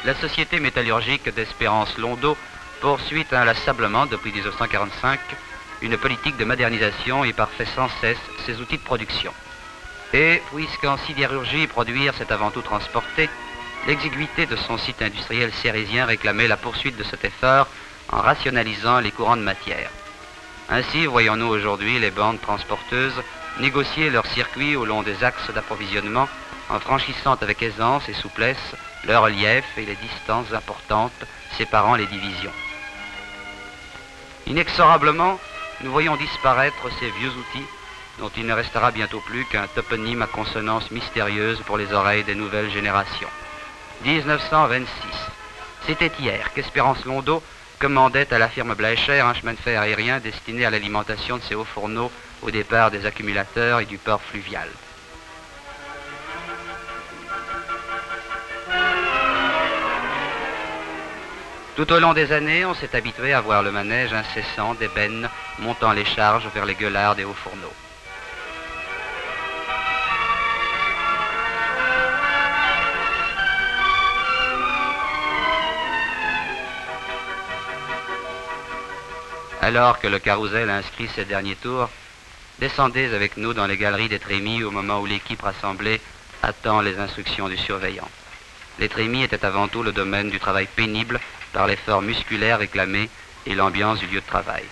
La société métallurgique d'Espérance Londeau poursuit inlassablement depuis 1945 une politique de modernisation et parfait sans cesse ses outils de production. Et puisqu'en sidérurgie, produire, c'est avant tout transporter, l'exiguïté de son site industriel cérésien réclamait la poursuite de cet effort en rationalisant les courants de matière. Ainsi, voyons-nous aujourd'hui les bandes transporteuses négocier leurs circuits au long des axes d'approvisionnement en franchissant avec aisance et souplesse le relief et les distances importantes séparant les divisions. Inexorablement, nous voyons disparaître ces vieux outils dont il ne restera bientôt plus qu'un toponyme à consonance mystérieuse pour les oreilles des nouvelles générations. 1926. C'était hier qu'Espérance Londeau commandait à la firme Bleicher un chemin de fer aérien destiné à l'alimentation de ses hauts fourneaux au départ des accumulateurs et du port fluvial. Tout au long des années, on s'est habitué à voir le manège incessant des bennes montant les charges vers les gueulards des hauts fourneaux. Alors que le carrousel inscrit ses derniers tours, descendez avec nous dans les galeries des trémies au moment où l'équipe rassemblée attend les instructions du surveillant. Les trémies étaient avant tout le domaine du travail pénible par l'effort musculaire réclamé et l'ambiance du lieu de travail.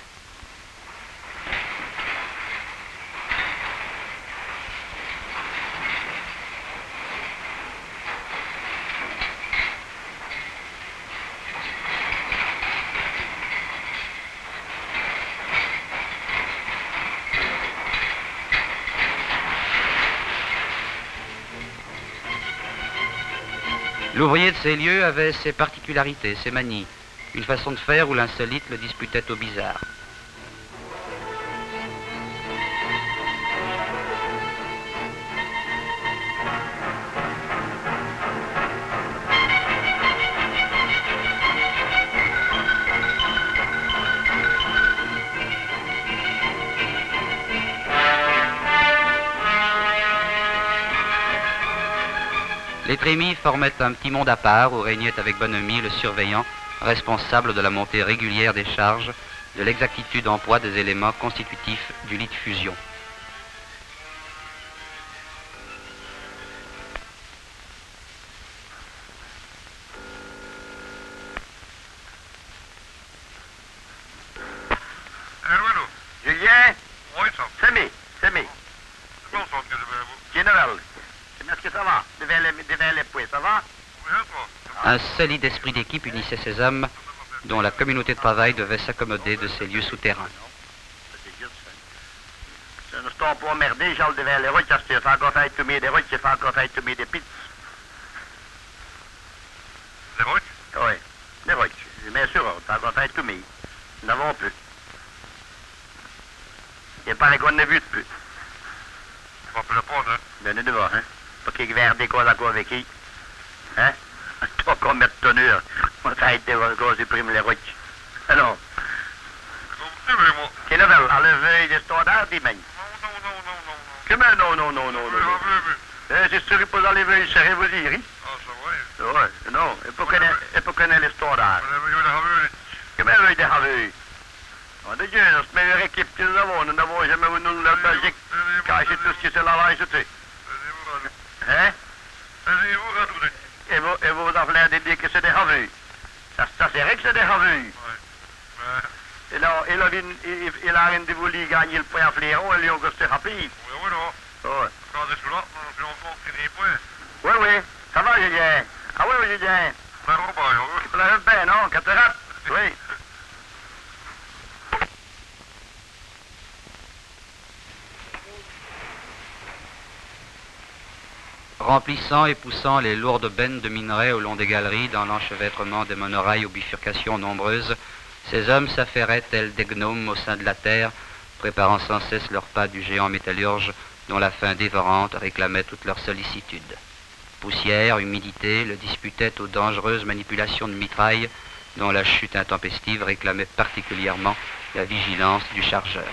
L'ouvrier de ces lieux avait ses particularités, ses manies, une façon de faire où l'insolite le disputait au bizarre. Les trémies formaient un petit monde à part où régnait avec bonhomie le surveillant, responsable de la montée régulière des charges, de l'exactitude d'emploi des éléments constitutifs du lit de fusion. Allô? Julien? Oui, ça. C'est mi. C'est bon, ça, que je vais vous. Général, est-ce que ça va? Devant les points, ça va? Oui, ça. Un solide esprit d'équipe unissait ces hommes dont la communauté de travail devait s'accommoder de ces lieux souterrains. C'est un stop pour emmerder, Charles devant les routes, parce qu'il fait encore faire tout des routes, il fait encore faire tout des pites. Les routes? Oui, les routes. Bien sûr, il fait encore faire tout Nous n'avons plus. Il paraît qu'on n'a vu de plus. Tu vas pas le prendre, hein? Ben, nous devons, hein? Pas qu'il verre des causes à quoi avec qui. Hein? Toi qu'on mette tonnure. On va être qu'on supprime les routes. Alors, C'est vrai, moi. quelle nouvelle? À lever des standards, dis-moi. Non. Comment non? Oui. C'est sûr qu'il peut aller lever, c'est vous dire, hein? Ah, ça va. Oui, non, il faut connaître les standards. On avait eu la revue. Comment veut des raves? On a Dieu, notre meilleure équipe que nous n'avons jamais vu nous la Belgique. Car c'est tout ce qui se lave, c'est tout. Hein? Allez-vous rentrer? Et vous avez l'air de dire que c'est des raves. Ça c'est vrai que c'est des raves. Oui. Il a rien de voulu gagner le point à Fléron, et Lyon que c'est rapide. Oui, non. Oui. Quand je suis là, je vais encore finir les points. Oui, ça va, Julien. Ah oui, Julien. Mais non, bah, oui. Tu pleuves bien, non? Quand tu rates? Oui. Remplissant et poussant les lourdes bennes de minerais au long des galeries dans l'enchevêtrement des monorails aux bifurcations nombreuses, ces hommes s'affairaient tels des gnomes au sein de la terre, préparant sans cesse leur pas du géant métallurge dont la faim dévorante réclamait toute leur sollicitude. Poussière, humidité le disputaient aux dangereuses manipulations de mitraille dont la chute intempestive réclamait particulièrement la vigilance du chargeur.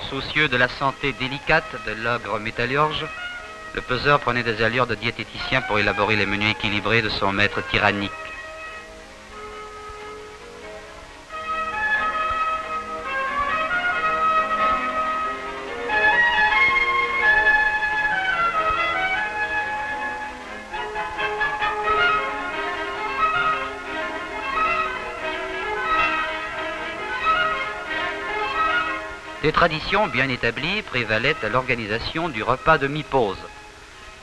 Soucieux de la santé délicate de l'ogre métallurge, le peseur prenait des allures de diététicien pour élaborer les menus équilibrés de son maître tyrannique. Des traditions bien établies prévalaient à l'organisation du repas de mi-pause.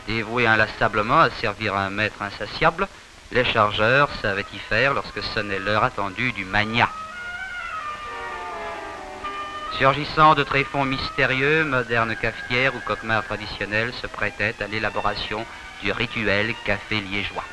Dévoués inlassablement à servir un maître insatiable, les chargeurs savaient y faire lorsque sonnait l'heure attendue du magnat. Surgissant de tréfonds mystérieux, modernes cafetières ou coquemars traditionnels se prêtaient à l'élaboration du rituel café liégeois.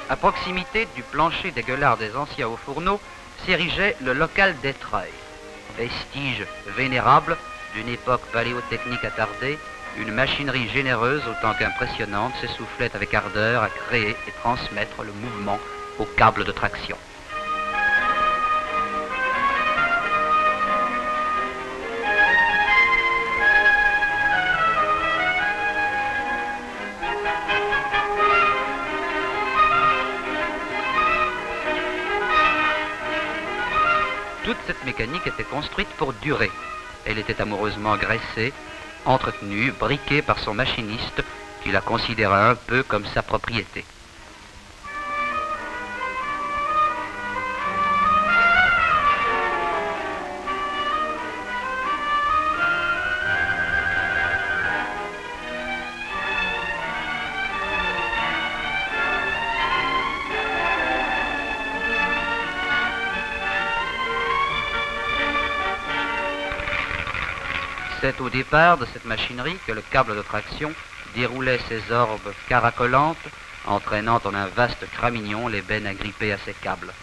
À proximité du plancher dégueulard des anciens hauts fourneaux s'érigeait le local des treuils, vestige vénérable d'une époque paléotechnique attardée. Une machinerie généreuse autant qu'impressionnante s'essoufflait avec ardeur à créer et transmettre le mouvement aux câbles de traction. Toute cette mécanique était construite pour durer. Elle était amoureusement graissée, entretenue, briquée par son machiniste, qui la considéra un peu comme sa propriété. C'est au départ de cette machinerie que le câble de traction déroulait ses orbes caracolantes, entraînant en un vaste cramignon les bennes agrippées à ses câbles.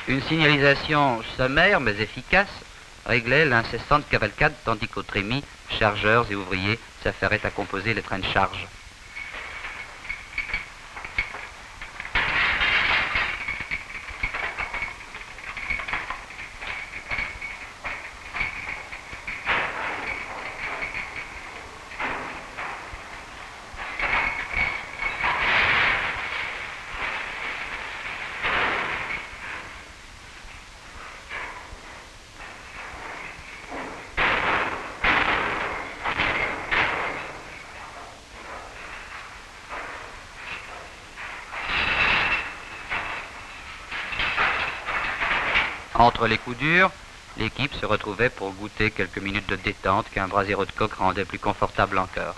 Une signalisation sommaire mais efficace réglait l'incessante cavalcade tandis qu'au trémies, chargeurs et ouvriers s'affairaient à composer les trains de charge. Entre les coups durs, l'équipe se retrouvait pour goûter quelques minutes de détente qu'un brasero de coke rendait plus confortable encore.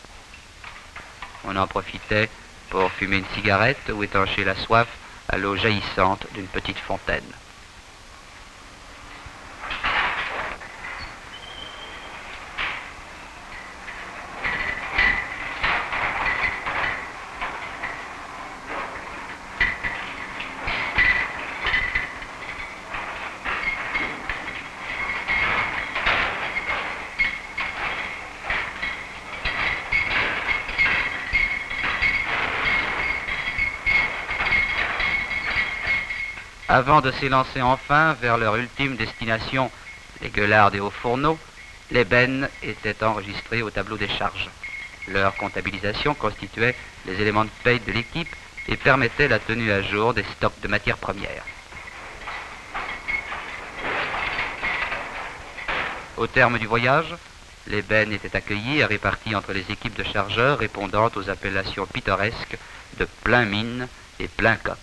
On en profitait pour fumer une cigarette ou étancher la soif à l'eau jaillissante d'une petite fontaine. Avant de s'élancer enfin vers leur ultime destination, les gueulards et hauts fourneaux, l'ébène étaient enregistrés au tableau des charges. Leur comptabilisation constituait les éléments de paye de l'équipe et permettait la tenue à jour des stocks de matières premières. Au terme du voyage, l'ébène était accueilli et réparti entre les équipes de chargeurs répondant aux appellations pittoresques de plein mine et plein coq.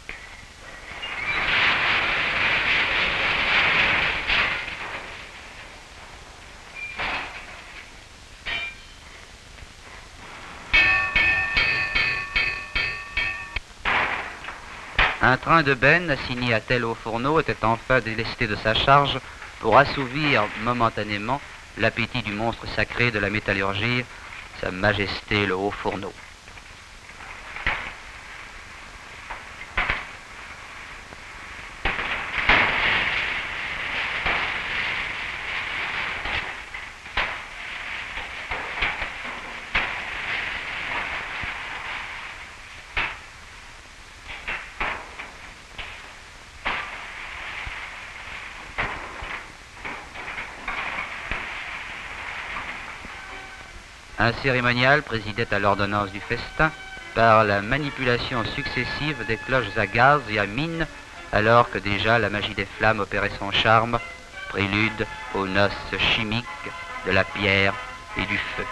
Un train de benne assigné à tel haut fourneau était enfin délesté de sa charge pour assouvir momentanément l'appétit du monstre sacré de la métallurgie, Sa Majesté le haut fourneau. Un cérémonial présidait à l'ordonnance du festin par la manipulation successive des cloches à gaz et à mine, alors que déjà la magie des flammes opérait son charme, prélude aux noces chimiques de la pierre et du feu.